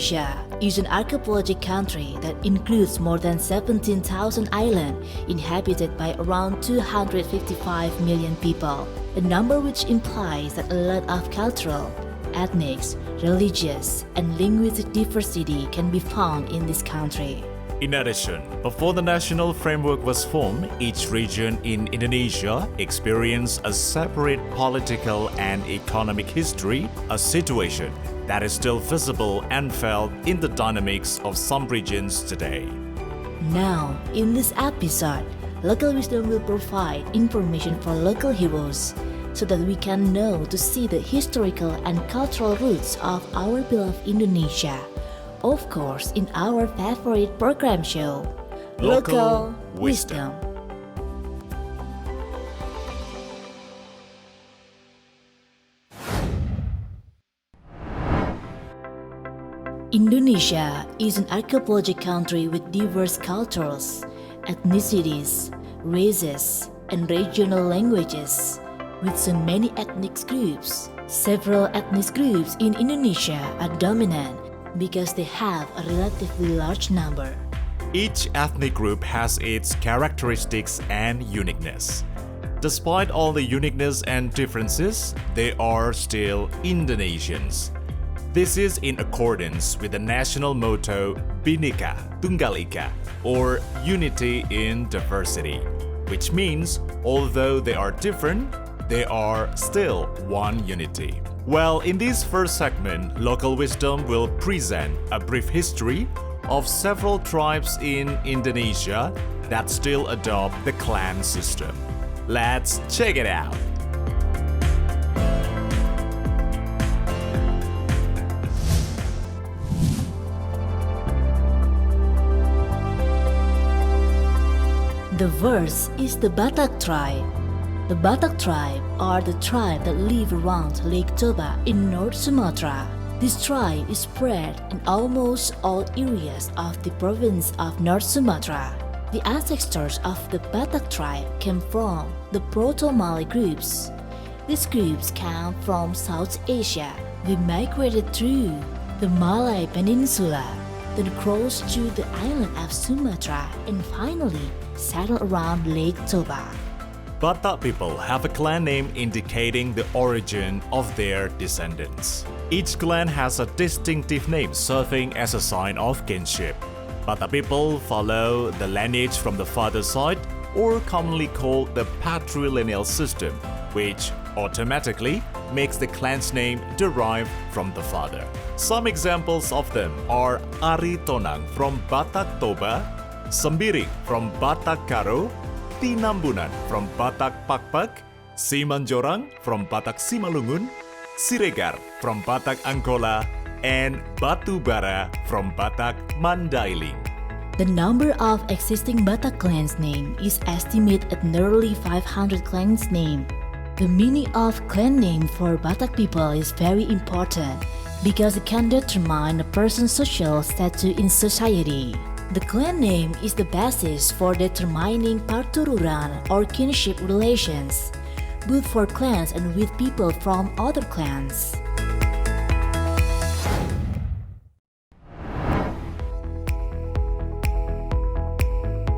Indonesia is an archipelagic country that includes more than 17,000 islands inhabited by around 255 million people, a number which implies that a lot of cultural, ethnic, religious, and linguistic diversity can be found in this country. In addition, before the national framework was formed, each region in Indonesia experienced a separate political and economic history, a situation that is still visible and felt in the dynamics of some regions today. Now, in this episode, Local Wisdom will provide information for local heroes so that we can know to see the historical and cultural roots of our beloved Indonesia. Of course, in our favorite program show, Local Wisdom. Indonesia is an archipelagic country with diverse cultures, ethnicities, races, and regional languages, with so many ethnic groups. Several ethnic groups in Indonesia are dominant because they have a relatively large number. Each ethnic group has its characteristics and uniqueness. Despite all the uniqueness and differences, they are still Indonesians. This is in accordance with the national motto Bhinneka Tunggal Ika, or Unity in Diversity, which means although they are different, they are still one unity. Well, in this first segment, Local Wisdom will present a brief history of several tribes in Indonesia that still adopt the clan system. Let's check it out. The first is the Batak Tribe. The Batak Tribe are the tribe that live around Lake Toba in North Sumatra. This tribe is spread in almost all areas of the province of North Sumatra. The ancestors of the Batak tribe came from the Proto-Malay groups. These groups come from South Asia. They migrated through the Malay Peninsula, then crossed to the island of Sumatra, and finally settled around Lake Toba. Batak people have a clan name indicating the origin of their descendants. Each clan has a distinctive name serving as a sign of kinship. Batak people follow the lineage from the father's side, or commonly called the patrilineal system, which automatically makes the clan's name derived from the father. Some examples of them are Ari Tonang from Batak Toba, Sembiring from Batak Karo, Tinambunan from Batak Pakpak, Simanjorang from Batak Simalungun, Siregar from Batak Angkola, and Batubara from Batak Mandailing. The number of existing Batak clans name is estimated at nearly 500 clans name. The meaning of clan name for Batak people is very important because it can determine a person's social status in society. The clan name is the basis for determining partururan or kinship relations, both for clans and with people from other clans.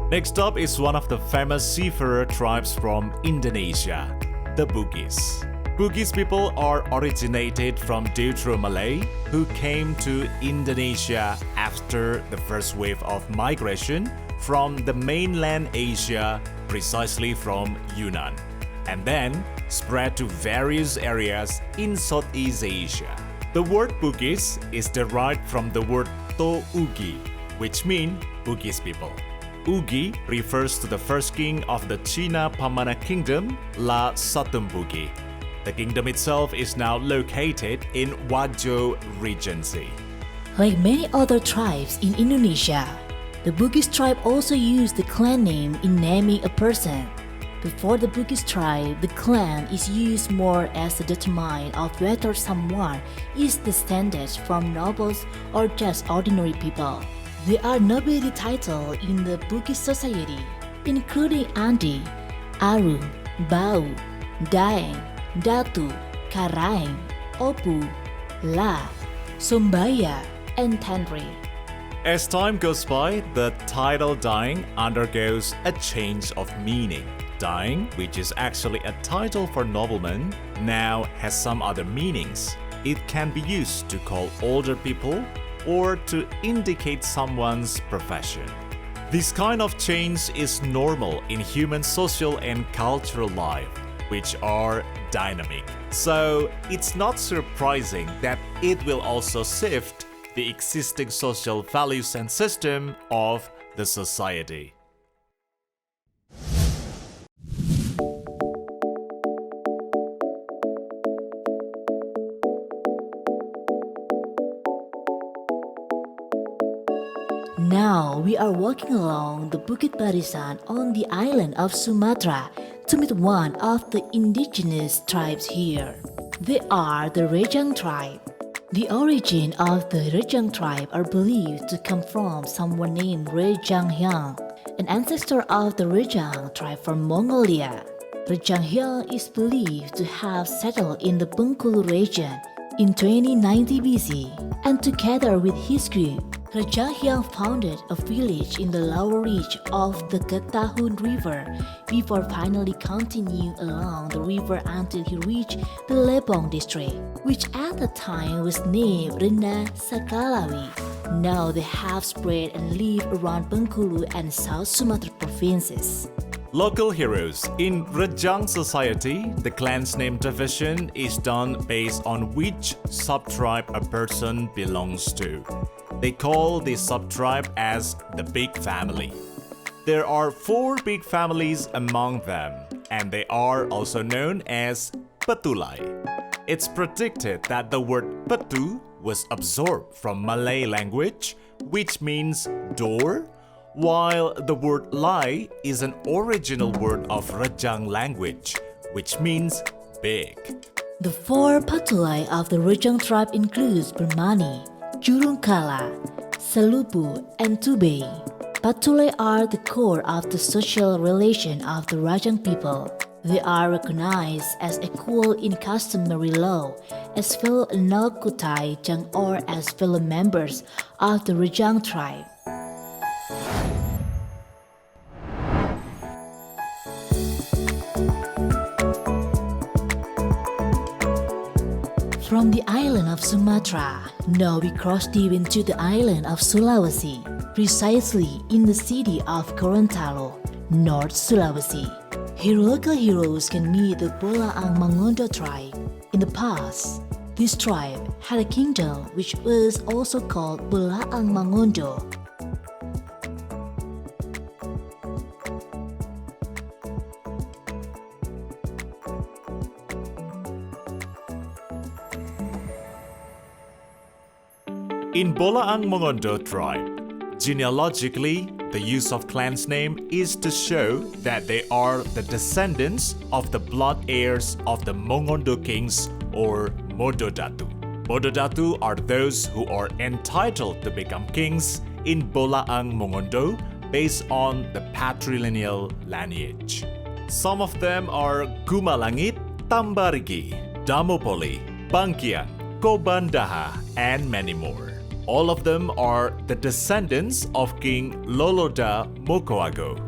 Next up is one of the famous seafarer tribes from Indonesia, the Bugis. Bugis people are originated from Deutero-Malay who came to Indonesia after the first wave of migration from the mainland Asia, precisely from Yunnan, and then spread to various areas in Southeast Asia. The word Bugis is derived from the word To Ugi, which means Bugis people. Ugi refers to the first king of the Cina Pamana Kingdom, La Satumbugi. The kingdom itself is now located in Wajo Regency. Like many other tribes in Indonesia, the Bugis tribe also used the clan name in naming a person. Before the Bugis tribe, the clan is used more as a determinant of whether someone is descended from nobles or just ordinary people. There are nobility titles in the Bugis society, including Andi, Aru, Bau, Daeng, Datu, Karaeng, Opu, La, Sombaya, entendre. As time goes by, the title Dang undergoes a change of meaning. Dang, which is actually a title for noblemen, now has some other meanings. It can be used to call older people or to indicate someone's profession. This kind of change is normal in human social and cultural life, which are dynamic. So it's not surprising that it will also shift the existing social values and system of the society. Now we are walking along the Bukit Barisan on the island of Sumatra to meet one of the indigenous tribes here. They are the Rejang tribe. The origin of the Rejang tribe are believed to come from someone named Rejang Hyang, an ancestor of the Rejang tribe from Mongolia. Rejang Hyang is believed to have settled in the Bengkulu region in 2090 BC, and together with his group, Rejang Hyang founded a village in the lower reach of the Getahun River before finally continuing along the river until he reached the Lebong district, which at the time was named Rena Sakalawi. Now they have spread and live around Bengkulu and South Sumatra provinces. Local heroes. In Rejang society, the clan's name division is done based on which subtribe a person belongs to. They call this subtribe as the big family. There are 4 big families among them, and they are also known as Petulai. It's predicted that the word Petu was absorbed from Malay language, which means door, while the word Lai is an original word of Rejang language, which means big. The 4 Patulai of the Rejang tribe includes Bermani, Jurungkala, Selupu, and Tubei. Patulai are the core of the social relation of the Rajang people. They are recognized as equal in customary law as fellow Nalkutai Jang or as fellow members of the Rejang tribe. From the island of Sumatra, now we cross deep into the island of Sulawesi, precisely in the city of Gorontalo, North Sulawesi. Here local heroes can meet the Bola Mangundo tribe. In the past, this tribe had a kingdom which was also called Bola Mangundo. In Bola Mangundo tribe, genealogically, the use of clan's name is to show that they are the descendants of the blood heirs of the Mangundo kings or Mododatu. Mododatu are those who are entitled to become kings in Bola Mangundo based on the patrilineal lineage. Some of them are Gumalangit, Tambarigi, Damopoli, Bangkian, Kobandaha, and many more. All of them are the descendants of King Loloda Mokoago.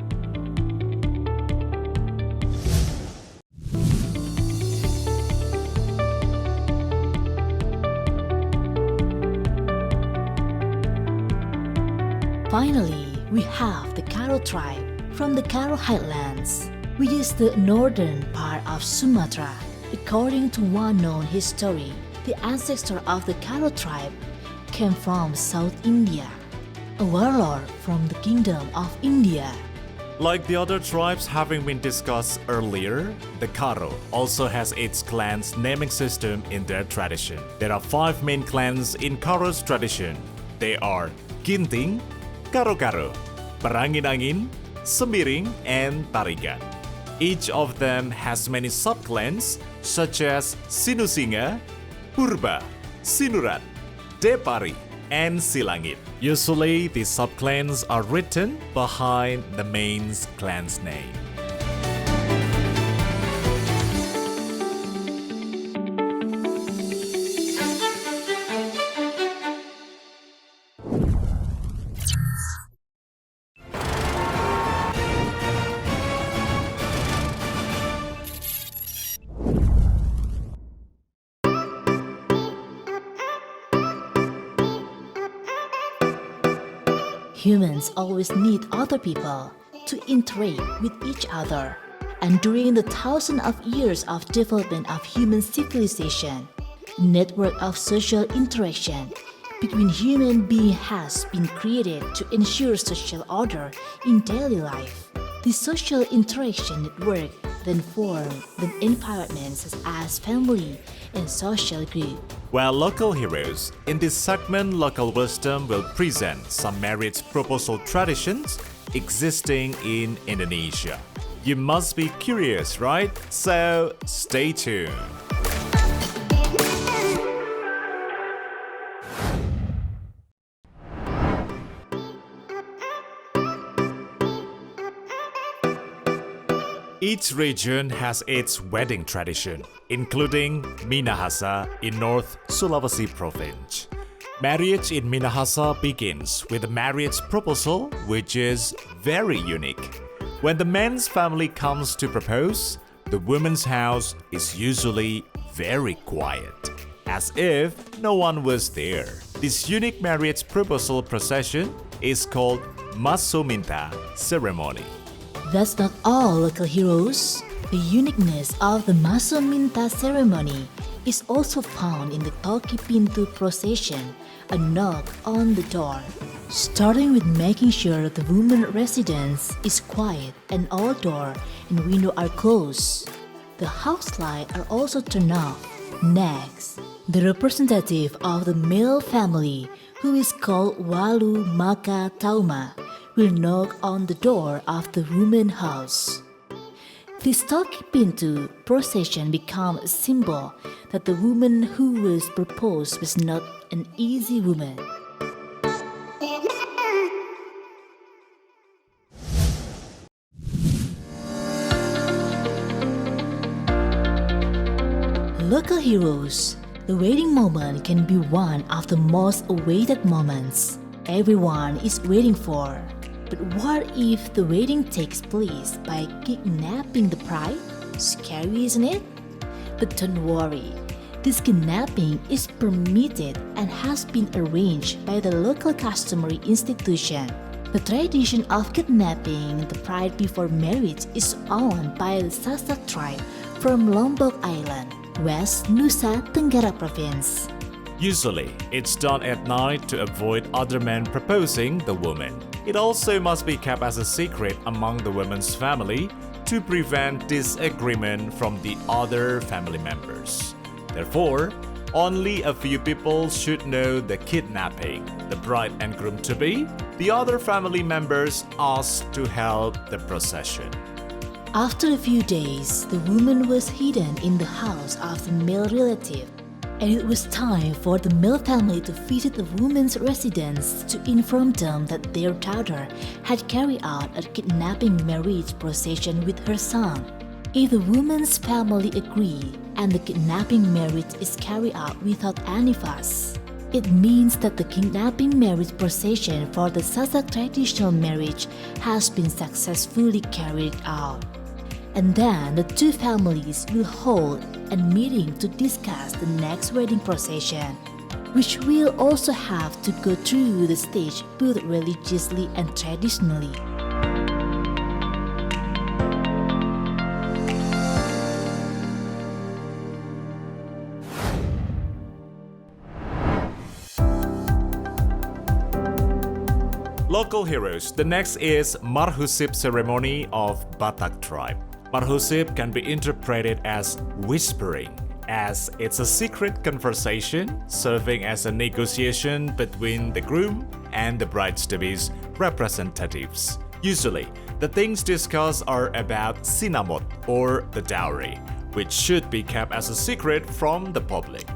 Finally, we have the Karo tribe from the Karo Highlands, which is the northern part of Sumatra. According to one known history, the ancestor of the Karo tribe came from South India, a warlord from the Kingdom of India. Like the other tribes having been discussed earlier, the Karo also has its clan's naming system in their tradition. There are 5 main clans in Karo's tradition. They are Ginting, Karo-Karo, Perangin-Angin, Sembiring, and Tarigan. Each of them has many subclans such as Sinusinga, Purba, Sinurat, Depari, and Silangit. Usually, these subclans are written behind the main clan's name. Humans always need other people to interact with each other. And during the thousands of years of development of human civilization, a network of social interaction between human beings has been created to ensure social order in daily life. The social interaction network then form the environments such as family and social group. Well, local heroes, in this segment, Local Wisdom will present some marriage proposal traditions existing in Indonesia. You must be curious, right? So stay tuned. Each region has its wedding tradition, including Minahasa in North Sulawesi Province. Marriage in Minahasa begins with a marriage proposal, which is very unique. When the man's family comes to propose, the woman's house is usually very quiet, as if no one was there. This unique marriage proposal procession is called Masominta ceremony. That's not all, local heroes. The uniqueness of the Masominta ceremony is also found in the Toki Pintu procession, a knock on the door. Starting with making sure the woman's residence is quiet and all door and windows are closed. The house lights are also turned off. Next, the representative of the male family, who is called Walu Maka Tauma, will knock on the door of the woman's house. This Toki Pintu procession becomes a symbol that the woman who was proposed was not an easy woman. Local heroes, the wedding moment can be one of the most awaited moments everyone is waiting for. But what if the wedding takes place by kidnapping the bride? Scary, isn't it? But don't worry, this kidnapping is permitted and has been arranged by the local customary institution. The tradition of kidnapping the bride before marriage is owned by the Batak Tribe from Lombok Island, West Nusa Tenggara Province. Usually, it's done at night to avoid other men proposing the woman. It also must be kept as a secret among the woman's family to prevent disagreement from the other family members. Therefore, only a few people should know the kidnapping. The bride and groom-to-be, the other family members asked to help the procession. After a few days, the woman was hidden in the house of the male relative, and it was time for the male family to visit the woman's residence to inform them that their daughter had carried out a kidnapping marriage procession with her son. If the woman's family agree and the kidnapping marriage is carried out without any fuss, it means that the kidnapping marriage procession for the Sasak traditional marriage has been successfully carried out. And then the two families will hold a meeting to discuss the next wedding procession, which will also have to go through the stage both religiously and traditionally. Local heroes. The next is Mahusiv ceremony of Batak Tribe. Mahusiv can be interpreted as whispering, as it's a secret conversation serving as a negotiation between the groom and the brides-to-be's representatives. Usually, the things discussed are about sinamot or the dowry, which should be kept as a secret from the public.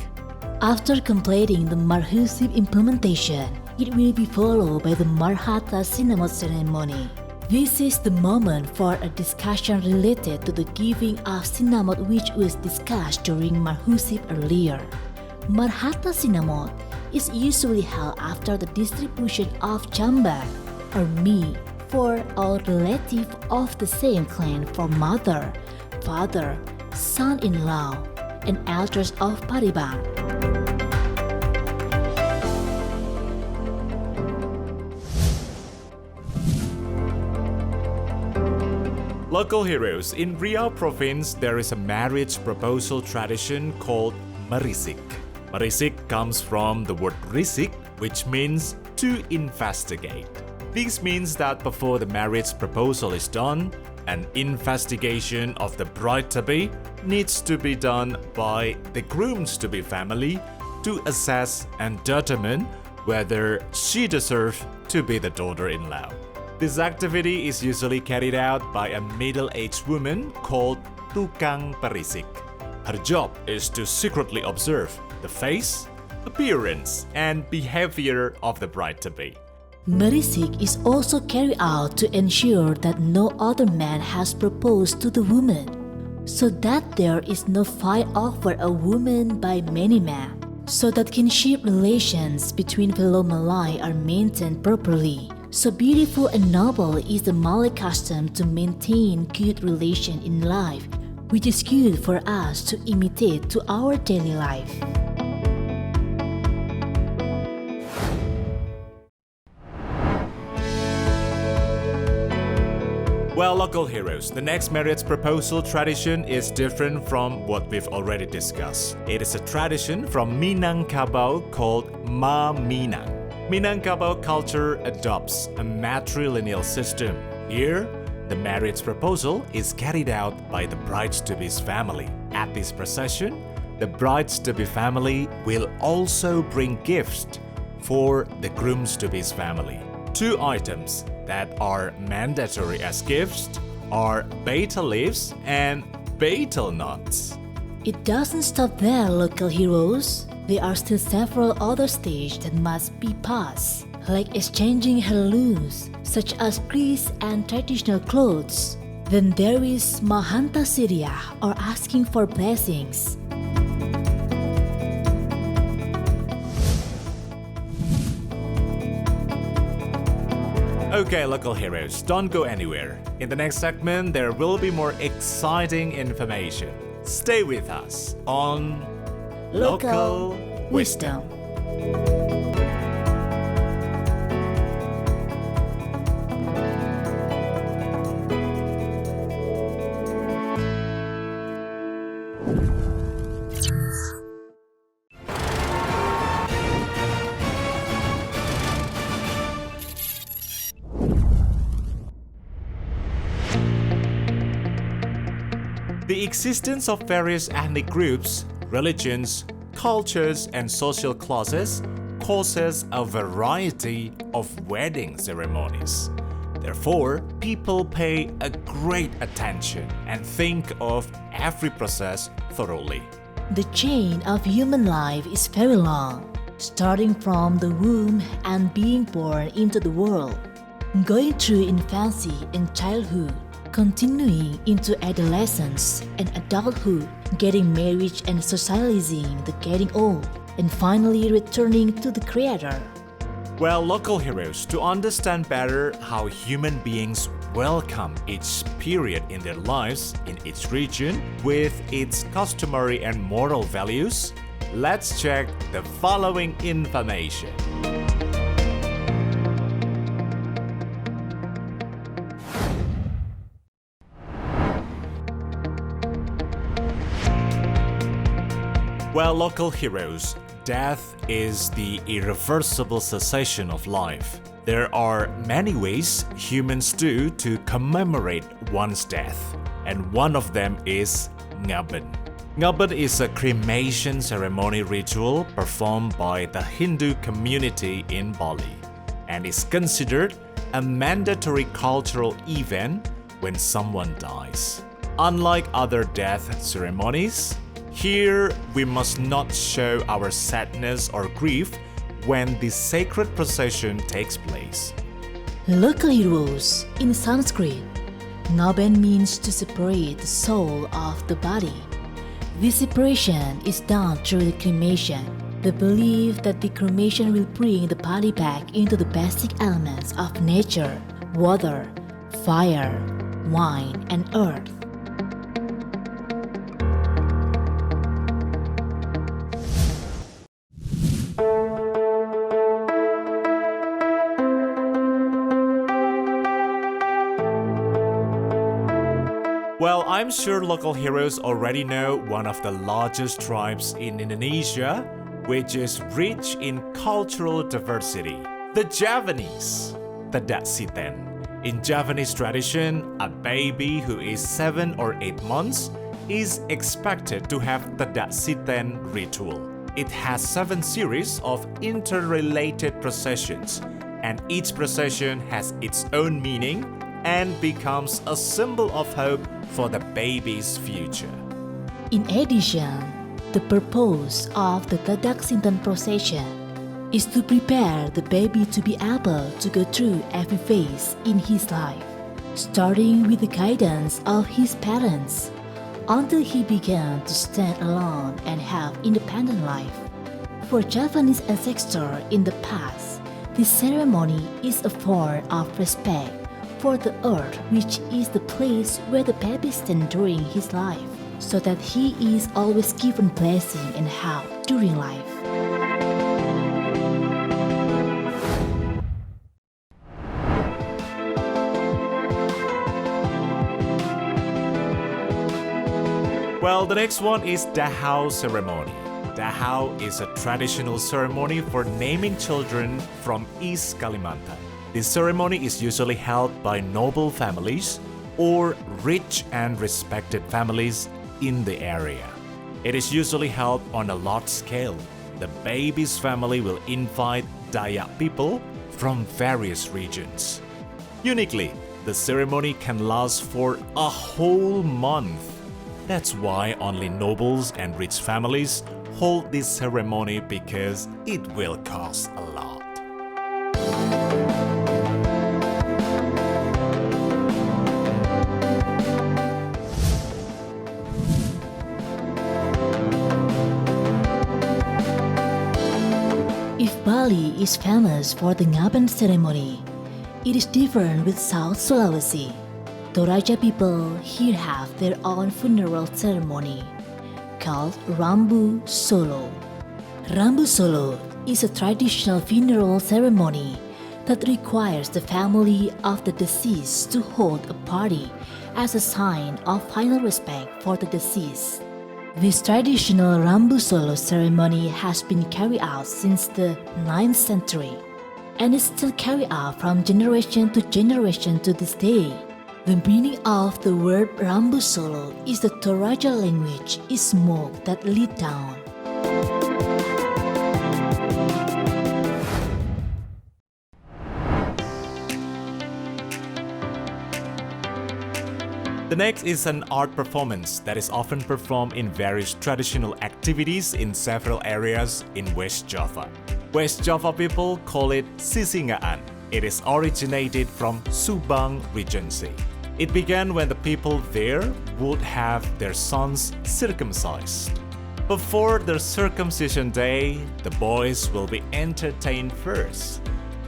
After completing the Mahusiv implementation, it will be followed by the Marhata Sinamot ceremony. This is the moment for a discussion related to the giving of sinamot, which was discussed during Mahusiv earlier. Marhata Sinamot is usually held after the distribution of jamban, or meat, for all relatives of the same clan for mother, father, son-in-law, and elders of Paribang. Local heroes. In Riau province, there is a marriage proposal tradition called Marisik. Marisik comes from the word risik, which means to investigate. This means that before the marriage proposal is done, an investigation of the bride-to-be needs to be done by the groom's-to-be family to assess and determine whether she deserves to be the daughter-in-law. This activity is usually carried out by a middle-aged woman called tukang perisik. Her job is to secretly observe the face, appearance, and behavior of the bride-to-be. Marisik is also carried out to ensure that no other man has proposed to the woman, so that there is no fight over a woman by many men, so that kinship relations between fellow Malay are maintained properly. So beautiful and noble is the Malay custom to maintain good relation in life, which is good for us to imitate to our daily life. Well, local heroes, the next marriage proposal tradition is different from what we've already discussed. It is a tradition from Minangkabau called Ma Minang. Minangkabau culture adopts a matrilineal system. Here, the marriage proposal is carried out by the brides-to-be's family. At this procession, the brides-to-be family will also bring gifts for the grooms-to-be's family. Two items that are mandatory as gifts are betel leaves and betel nuts. It doesn't stop there, local heroes. There are still several other stages that must be passed, like exchanging heirlooms, such as grease and traditional clothes. Then there is Mahanta Siria, or asking for blessings. Okay, local heroes, don't go anywhere. In the next segment, there will be more exciting information. Stay with us on Local Wisdom. The existence of various ethnic groups, religions, cultures, and social classes causes a variety of wedding ceremonies. Therefore, people pay a great attention and think of every process thoroughly. The chain of human life is very long, starting from the womb and being born into the world, going through infancy and childhood, continuing into adolescence and adulthood, getting married and socializing the getting old, and finally returning to the Creator. Well, local heroes, to understand better how human beings welcome each period in their lives in each region with its customary and moral values, let's check the following information. Well, local heroes, death is the irreversible cessation of life. There are many ways humans do to commemorate one's death, and one of them is ngaben. Ngaben is a cremation ceremony ritual performed by the Hindu community in Bali, and is considered a mandatory cultural event when someone dies. Unlike other death ceremonies, here, we must not show our sadness or grief when the sacred procession takes place. Local heroes, in Sanskrit, Ngaben means to separate the soul of the body. This separation is done through the cremation. The belief that the cremation will bring the body back into the basic elements of nature, water, fire, wine, and earth. Well, I'm sure local heroes already know one of the largest tribes in Indonesia, which is rich in cultural diversity, the Javanese, the Datsiten. In Javanese tradition, a baby who is 7 or 8 months is expected to have the Datsiten ritual. It has 7 series of interrelated processions, and each procession has its own meaning and becomes a symbol of hope for the baby's future. In addition, the purpose of the Datsiten procession is to prepare the baby to be able to go through every phase in his life, starting with the guidance of his parents, until he began to stand alone and have independent life. For Javanese ancestors in the past, this ceremony is a form of respect for the earth, which is the place where the baby stands during his life, so that he is always given blessing and help during life. Well, the next one is Dahau ceremony. Dahau is a traditional ceremony for naming children from East Kalimantan. This ceremony is usually held by noble families or rich and respected families in the area. It is usually held on a large scale. The baby's family will invite Dayak people from various regions. Uniquely, the ceremony can last for a whole month. That's why only nobles and rich families hold this ceremony, because it will cost a lot. If Bali is famous for the Ngaben ceremony, it is different with South Sulawesi. Toraja people here have their own funeral ceremony called Rambu Solo. Rambu Solo is a traditional funeral ceremony that requires the family of the deceased to hold a party as a sign of final respect for the deceased. This traditional Rambu Solo ceremony has been carried out since the 9th century and is still carried out from generation to this day. The meaning of the word Rambu Solo is the Toraja language is smoke that lead down. The next is an art performance that is often performed in various traditional activities in several areas in West Java. West Java people call it Sisingaan. It is originated from Subang Regency. It began when the people there would have their sons circumcised. Before their circumcision day, the boys will be entertained first,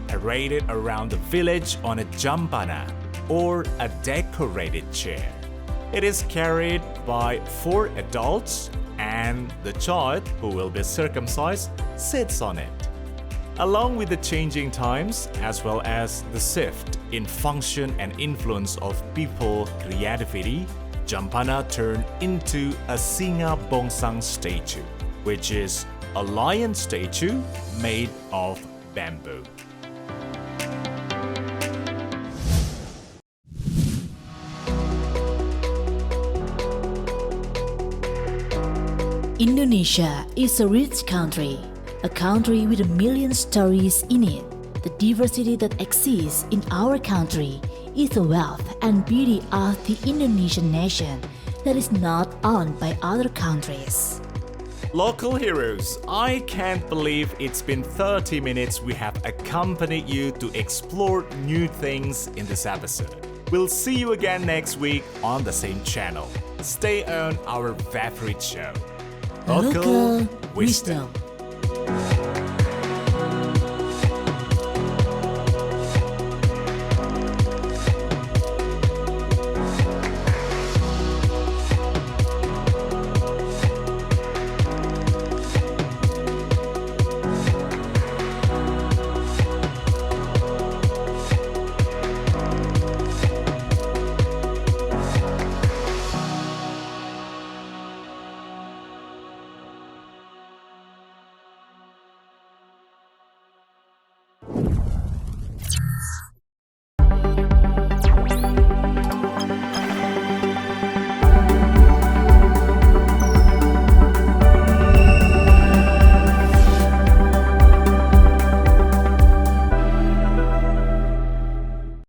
paraded around the village on a jampana, or a decorated chair. It is carried by 4 adults, and the child who will be circumcised sits on it. Along with the changing times, as well as the shift in function and influence of people creativity, Jampana turned into a Singa Bongsang statue, which is a lion statue made of bamboo. Indonesia is a rich country, a country with a million stories in it. The diversity that exists in our country is the wealth and beauty of the Indonesian nation that is not owned by other countries. Local heroes, I can't believe it's been 30 minutes we have accompanied you to explore new things in this episode. We'll see you again next week on the same channel. Stay on our favorite show, Local Wisdom.